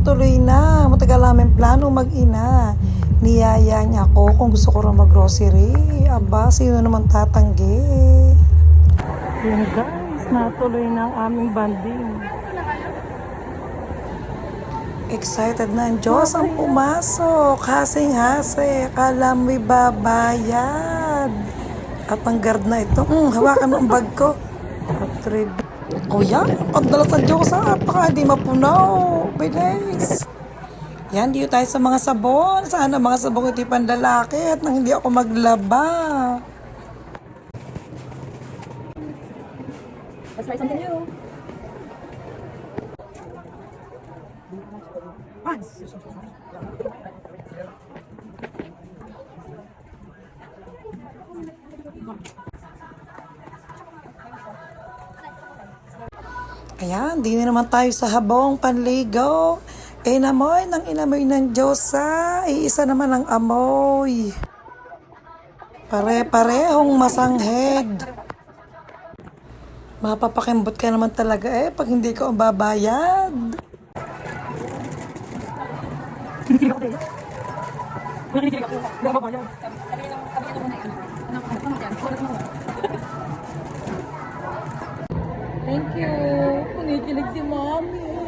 natuloy na. Matagal namin plano mag-ina. Niyaya niya ako kung gusto ko rin mag-grocery. Aba, sino naman tatanggi? Yan guys, natuloy na ang aming banding. Excited na ang Diyos ang pumasok. Hasing-hase. Akala mo'y babayad. At ang guard na ito, hawakan mo ang bag ko. Kuya, ang dalas ng Diyos baka hindi mapunaw. Bilis. Yan, dito tayo sa mga sabon. Sana mga sabon ito panlalaki at nang hindi ako maglaba. Let's try something new. Ayan, di na naman tayo sa habong panligaw. Inamoy ng inamoy ng Diyosa. Iisa naman ang amoy. Pare-parehong masangheg. Mapapakimbot ka naman talaga pag hindi ka babayad. Thank you. Kunikilig si Mommy.